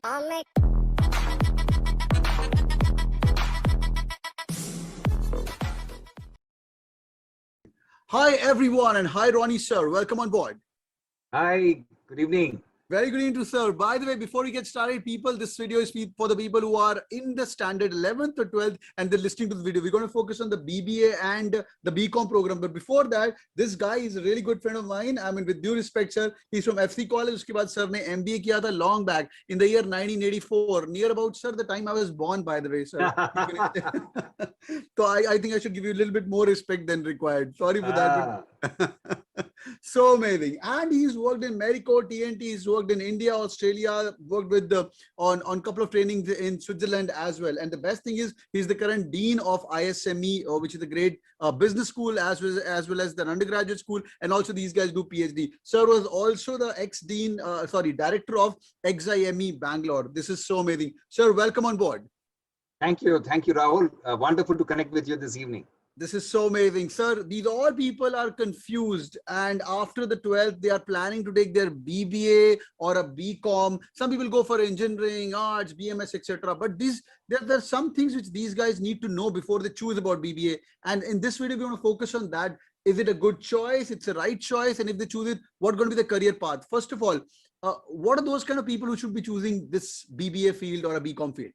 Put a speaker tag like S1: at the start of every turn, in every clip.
S1: Hi everyone, and hi Ronnie sir, welcome on board.
S2: Hi, good evening.
S1: Very good evening to sir. By the way, before we get started, people, this video is for the people who are in the standard 11th or 12th and they're listening to the video. We're going to focus on the BBA and the BCom program. But before that, this guy is a really good friend of mine. I mean, with due respect, sir, he's from FC College. Uske baad sir ne MBA kiya tha long back in the year 1984, near about, sir, the time I was born, by the way, sir. So I think I should give you a little bit more respect than required. Sorry for that. But so amazing. And he's worked in Marico, TNT, he's worked in India, Australia, worked with on couple of trainings in Switzerland as well. And the best thing is he's the current dean of ISME, which is a great business school as well as the undergraduate school. And also these guys do PhD. Sir was also the director of XIME Bangalore. This is so amazing. Sir, welcome on board.
S2: Thank you, Rahul. Wonderful to connect with you this evening.
S1: This is so amazing, sir. These all people are confused, and after the 12th, they are planning to take their BBA or a BCom. Some people go for engineering, arts, BMS, etc. But there are some things which these guys need to know before they choose about BBA. And in this video, we want to focus on that. Is it a good choice? It's a right choice. And if they choose it, what's going to be the career path? First of all, what are those kind of people who should be choosing this BBA field or a BCom field?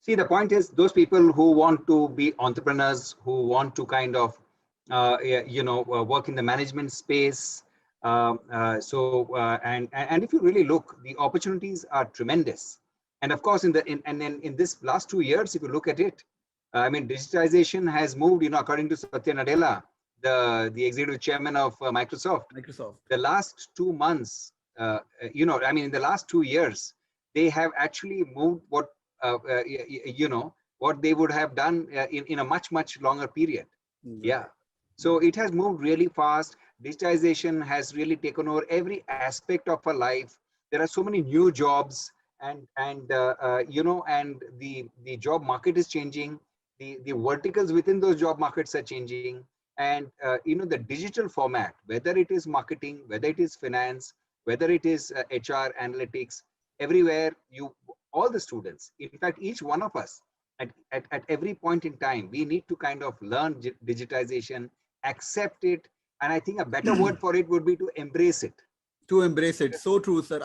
S2: See, the point is those people who want to be entrepreneurs, who want to kind of, work in the management space. And if you really look, the opportunities are tremendous. And of course, in this last 2 years, if you look at it, I mean, digitization has moved, according to Satya Nadella, the executive chairman of Microsoft. The last 2 months, in the last 2 years, they have actually moved what they would have done in a much longer period. Yeah. So it has moved really fast. Digitization has really taken over every aspect of our life. There are so many new jobs, and the job market is changing. The verticals within those job markets are changing, and the digital format, whether it is marketing, whether it is finance, whether it is HR analytics, everywhere all the students, in fact, each one of us at every point in time, we need to kind of learn digitization, accept it. And I think a better word for it would be to embrace it.
S1: To embrace it. So true, sir.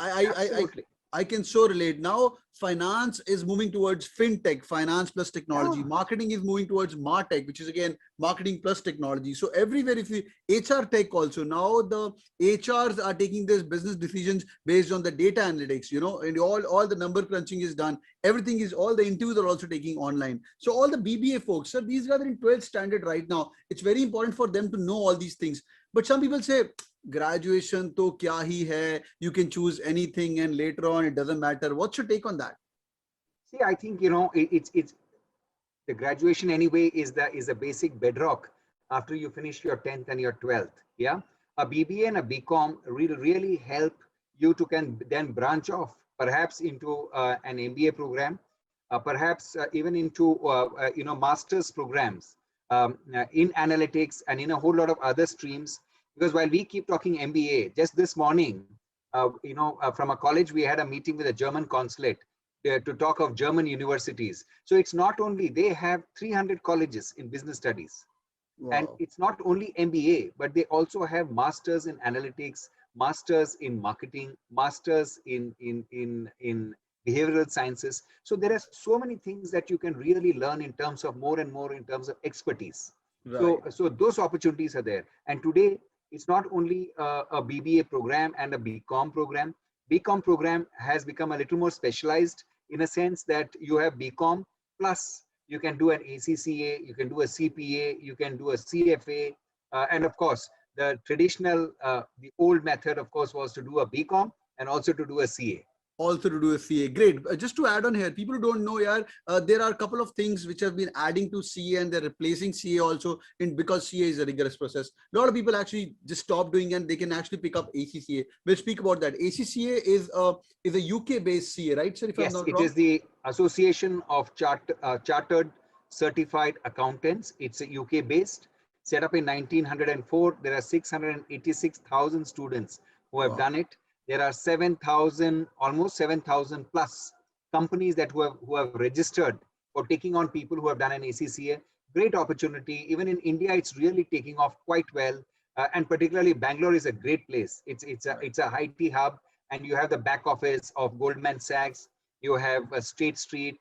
S1: I can so relate. Now, finance is moving towards fintech, finance plus technology. Marketing is moving towards martech, which is again marketing plus technology. So everywhere, if you HR tech also, now the HRs are taking these business decisions based on the data analytics, and all the number crunching is done. Everything is, all the interviews are also taking online. So all the BBA folks, sir, these guys are in 12th standard right now. It's very important for them to know all these things. But some people say, graduation to kya hi hai, you can choose anything and later on it doesn't matter. What's your take on that?
S2: See, I think it's the graduation anyway is a basic bedrock after you finish your 10th and your 12th. Yeah, a BBA and a BCom will really help you to then branch off perhaps into an MBA program, perhaps even into master's programs in analytics and in a whole lot of other streams. Because while we keep talking MBA, just this morning, from a college, we had a meeting with a German consulate to talk of German universities. So it's not only, they have 300 colleges in business studies. Wow. And it's not only MBA, but they also have masters in analytics, masters in marketing, masters in behavioral sciences. So there are so many things that you can really learn in terms of more and more in terms of expertise. Right. So those opportunities are there. And today, it's not only a BBA program and a BCom program. BCom program has become a little more specialized in a sense that you have BCom plus you can do an ACCA, you can do a CPA, you can do a CFA, and of course, the traditional, the old method, of course, was to do a BCom and also to do a CA.
S1: Also to do a CA. Great. Just to add on here, people who don't know, there are a couple of things which have been adding to CA and they're replacing CA also because CA is a rigorous process. A lot of people actually just stop doing and they can actually pick up ACCA. We'll speak about that. ACCA is a UK based CA, right, sir?
S2: Yes, it is the Association of Chartered Certified Accountants. It's a UK based, set up in 1904. There are 686,000 students who have done it. There are 7,000, almost 7,000 plus companies that who have registered for taking on people who have done an ACCA. Great opportunity. Even in India, it's really taking off quite well. And particularly Bangalore is a great place. It's a IT hub, and you have the back office of Goldman Sachs. You have State Street.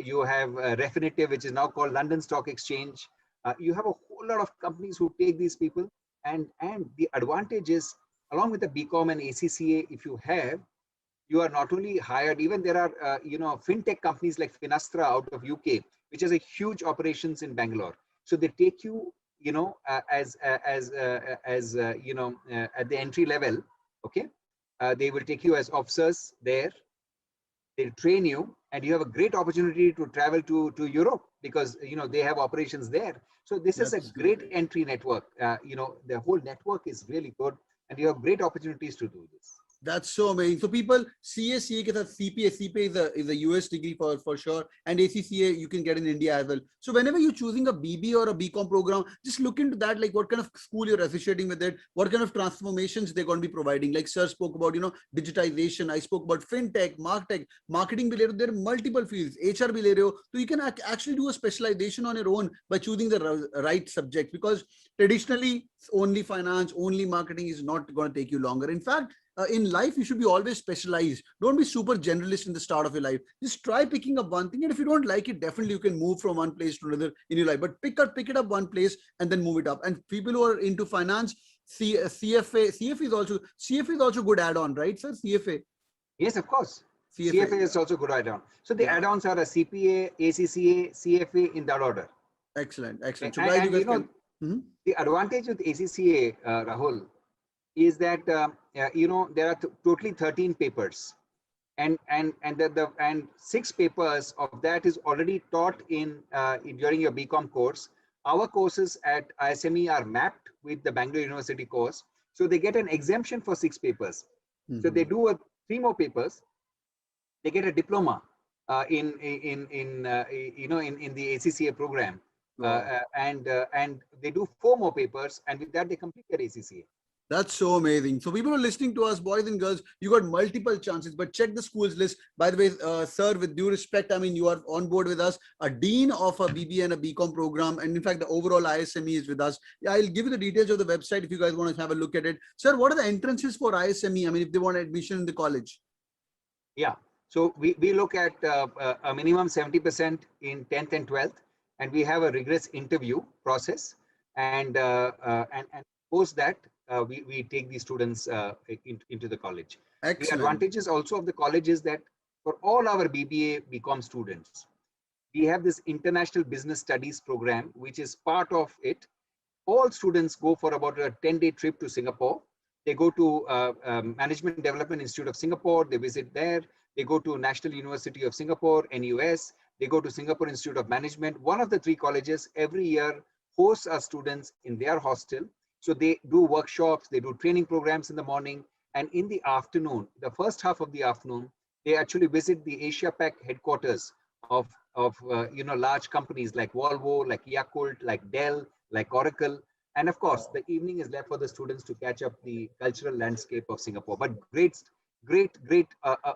S2: You have Refinitiv, which is now called London Stock Exchange. You have a whole lot of companies who take these people, and the advantage is, along with the BCom and ACCA, if you have, you are not only hired, even there are fintech companies like Finastra out of UK, which has a huge operations in Bangalore. So they take you, at the entry level. Okay, they will take you as officers there. They'll train you, and you have a great opportunity to travel to Europe, because they have operations there. So this is a great entry network. The whole network is really good, and you have great opportunities to do this.
S1: That's so amazing. So people, CA ke saath CPA is a US degree for sure, and ACCA you can get in India as well. So whenever you're choosing a BBA or a BCom program, just look into that, like what kind of school you're associating with it, what kind of transformations they're going to be providing. Like sir spoke about, digitization. I spoke about fintech, martech, marketing. There are multiple fields. HR bhi le rahe ho. So you can actually do a specialization on your own by choosing the right subject, because traditionally only finance, only marketing is not going to take you longer. In fact, in life, you should be always specialized. Don't be super generalist in the start of your life. Just try picking up one thing, and if you don't like it, definitely you can move from one place to another in your life. But pick it up one place and then move it up. And people who are into finance, CFA is also good add-on, right, sir? CFA.
S2: Yes, of course. CFA is also good add-on. So the add-ons are a CPA, ACCA, CFA in that order.
S1: Excellent. So
S2: guys, you guys the advantage with ACCA, Rahul, is that there are totally 13 papers, and 6 papers of that is already taught in during your BCom course. Our courses at ISME are mapped with the Bangalore University course, so they get an exemption for 6 papers. So they do 3 more papers. They get a diploma in the ACCA program. Wow. And they do 4 more papers, and with that they complete their ACCA.
S1: That's so amazing. So people are listening to us, boys and girls, you got multiple chances, but check the schools list. By the way, sir, with due respect, I mean, you are on board with us, a dean of a BBA and a BCom program. And in fact, the overall ISME is with us. Yeah, I'll give you the details of the website if you guys want to have a look at it. Sir, what are the entrances for ISME? I mean, if they want admission in the college.
S2: Yeah. So we look at a minimum 70% in 10th and 12th, and we have a rigorous interview process, and post that we take the students into the college. Excellent. The advantages also of the college is that for all our BBA BCom students, we have this international business studies program, which is part of it. All students go for about a 10-day trip to Singapore. They go to Management Development Institute of Singapore. They visit there. They go to National University of Singapore, NUS. They go to Singapore Institute of Management. One of the 3 colleges every year hosts our students in their hostel. So they do workshops, they do training programs in the morning, and in the afternoon, the first half of the afternoon, they actually visit the Asia Pac headquarters of large companies like Volvo, like Yakult, like Dell, like Oracle. And of course, the evening is left for the students to catch up the cultural landscape of Singapore. But great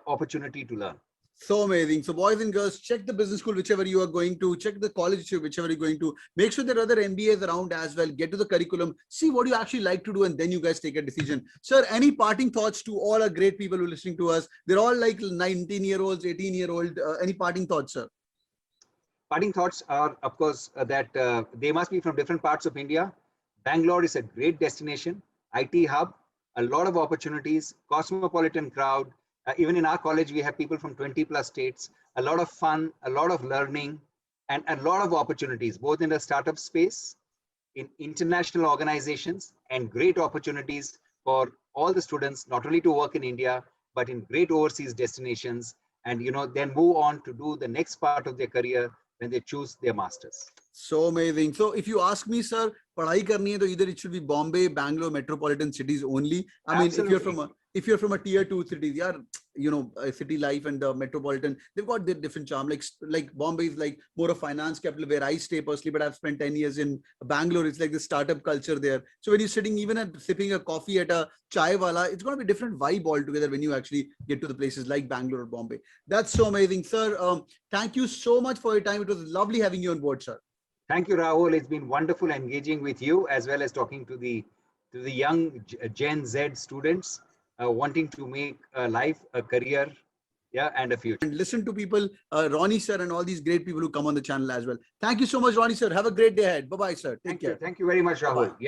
S2: opportunity to learn.
S1: So amazing. So boys and girls, check the business school, whichever you are going to, check the college, whichever you're going to. Make sure there are other MBAs around as well. Get to the curriculum, see what you actually like to do, and then you guys take a decision. Sir, any parting thoughts to all our great people who are listening to us? They're all like 19-year-olds, 18-year-old. Any parting thoughts, sir?
S2: Parting thoughts are, of course, that they must be from different parts of India. Bangalore is a great destination, IT hub, a lot of opportunities, cosmopolitan crowd. Even in our college, we have people from 20 plus states, a lot of fun, a lot of learning, and a lot of opportunities, both in the startup space, in international organizations, and great opportunities for all the students, not only to work in India, but in great overseas destinations, and then move on to do the next part of their career when they choose their masters.
S1: So amazing. So if you ask me, sir, पढ़ाई करनी है तो either it should be Bombay, Bangalore, metropolitan cities only. I mean,
S2: Absolutely.
S1: if you're from a tier 2 cities, yeah, you know, city life and the metropolitan, they've got their different charm. Like Bombay is like more of finance capital where I stay personally, but I've spent 10 years in Bangalore. It's like the startup culture there. So when you're sitting even at sipping a coffee at a chai wala, it's going to be a different vibe altogether when you actually get to the places like Bangalore or Bombay. That's so amazing, sir. Thank you so much for your time. It was lovely having you on board, sir.
S2: Thank you, Rahul. It's been wonderful engaging with you as well as talking to the young Gen Z students wanting to make a life, a career, yeah, and a future.
S1: And listen to people, Ronnie sir, and all these great people who come on the channel as well. Thank you so much, Ronnie sir. Have a great day ahead. Bye bye, sir. Take care.
S2: Thank you very much, Rahul.
S1: Bye-bye.
S2: Yeah.